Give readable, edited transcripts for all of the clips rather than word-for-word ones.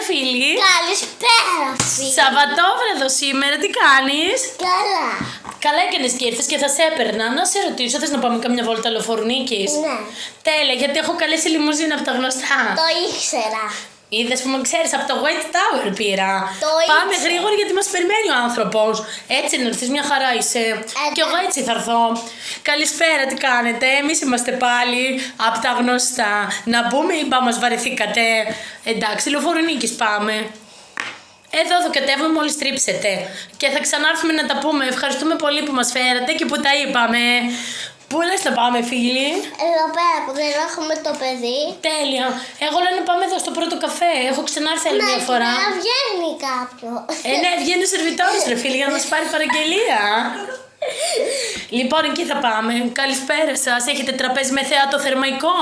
φίλοι. Καλησπέρα, φίλοι. Σαββατόβραδο σήμερα, τι κάνεις? Καλά. Καλά έκανες και ήρθες και θα σε έπαιρνα. Να σε ρωτήσω, θες να πάμε καμιά βόλτα Λεωφορουνίκης? Ναι. Τέλεια, γιατί έχω καλέσει λιμουζίνα από τα γνωστά. Το ήξερα. Είδες που με ξέρεις, από το White Tower πήρα. Πάμε ήξερα. γρήγορα γιατί μας περιμένει ο άνθρωπος. Έτσι να έρθεις, μια χαρά είσαι. Κι εγώ έτσι θα έρθω. Καλησπέρα, τι κάνετε? Εμείς είμαστε πάλι από τα γνωστά. Να μπούμε ή μπα μας βαρεθήκατε? Εντάξει, Λεωφορουνίκης πάμε. Εδώ θα κατέβουμε μόλις τρίψετε. Και θα ξανάρθουμε να τα πούμε. Ευχαριστούμε πολύ που μας φέρατε και που τα είπαμε. Πού λες να πάμε, φίλοι? Εδώ πέρα που δεν έχουμε το παιδί. Τέλεια. Εγώ λέω να πάμε εδώ στο πρώτο καφέ. Έχω ξανάρθει άλλη μια φορά. Να βγαίνει κάποιο. Ναι, βγαίνει ο σερβιτόρος, ρε φίλοι, για να μας πάρει παραγγελία. Λοιπόν, εκεί θα πάμε. Καλησπέρα σας. Έχετε τραπέζι με θεάτο θερμαϊκό?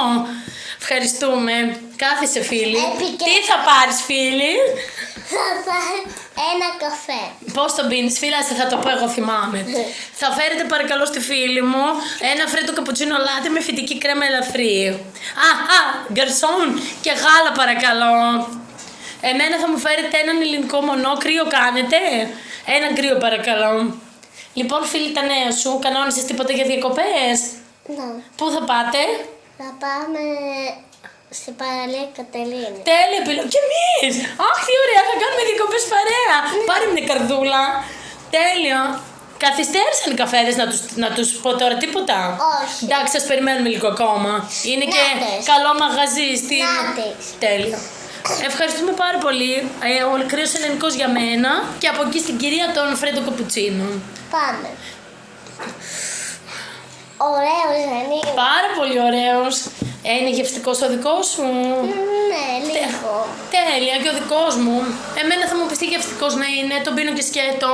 Ευχαριστούμε. Κάθισε, φίλοι. Τι θα πάρεις, φίλοι? Θα πάρει ένα καφέ. Πώς τον πίνεις, φίλα, θα το πω, εγώ θυμάμαι. Θα φέρετε παρακαλώ στη φίλη μου ένα φρέτο καπουτσίνο λάτε με φυτική κρέμα ελαφρύ. Γκαρσόν και γάλα παρακαλώ. Εμένα θα μου φέρετε έναν ελληνικό μονό, κρύο κάνετε? Ένα κρύο παρακαλώ. Λοιπόν, φίλοι, τα νέα σου, κανόνισες τίποτα για διακοπές? Ναι. Πού θα πάτε? Θα πάμε στην παραλία Κατελίνη. Τέλεια επιλογή. Και εμείς! Αχ, τι ωραία, θα κάνουμε διακοπές παρέα. Πάρε μια καρδούλα. Τέλεια. Καθυστέρησαν οι καφέδες να τους πω τώρα τίποτα? Όχι. Εντάξει, σας περιμένουμε λίγο ακόμα. Είναι και Νάτες. καλό μαγαζί στην... Νάτες. Τέλεια. Ευχαριστούμε πάρα πολύ. Ο κρύος ελληνικός για μένα και από εκεί στην κυρία τον φρέντο καπουτσίνο. Πάμε. Ωραίος δεν είναι? Πάρα πολύ ωραίος. Είναι γευστικός ο δικός σου? Ναι, λίγο. Τέλεια, και ο δικός μου. Εμένα θα μου πει τι γευστικός να είναι, τον πίνω και σκέτο.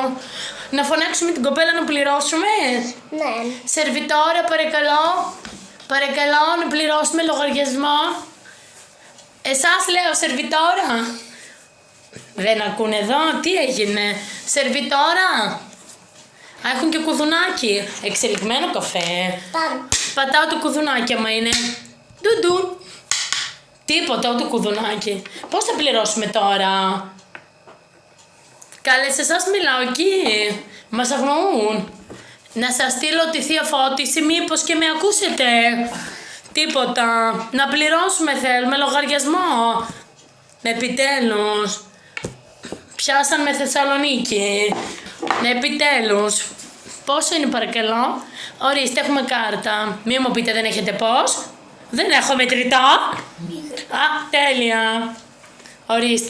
Να φωνάξουμε την κοπέλα να πληρώσουμε. Ναι. Σερβιτόρα, παρακαλώ. Παρακαλώ να πληρώσουμε λογαριασμό. Εσάς λέω, σερβιτόρα. Δεν ακούνε εδώ, τι έγινε? Σερβιτόρα. Έχουν και κουδουνάκι. Εξελιγμένο καφέ. Πάμε. Πατάω το κουδουνάκι άμα είναι. Ντουντου. Τίποτα, ούτε κουδουνάκι. Πώς θα πληρώσουμε τώρα? Καλέ, σε εσάς μιλάω εκεί. Μας αγνοούν. Να σας στείλω τη θεία φώτιση, μήπως και με ακούσετε? Τίποτα. Να πληρώσουμε θέλουμε λογαριασμό. Επιτέλους. Πιάσαν με Θεσσαλονίκη. Επιτέλους. Πόσο είναι παρακαλώ? Ορίστε, έχουμε κάρτα. Μη μου πείτε δεν έχετε πώς. Δεν έχω μετρητά. Τέλεια. Ορίστε.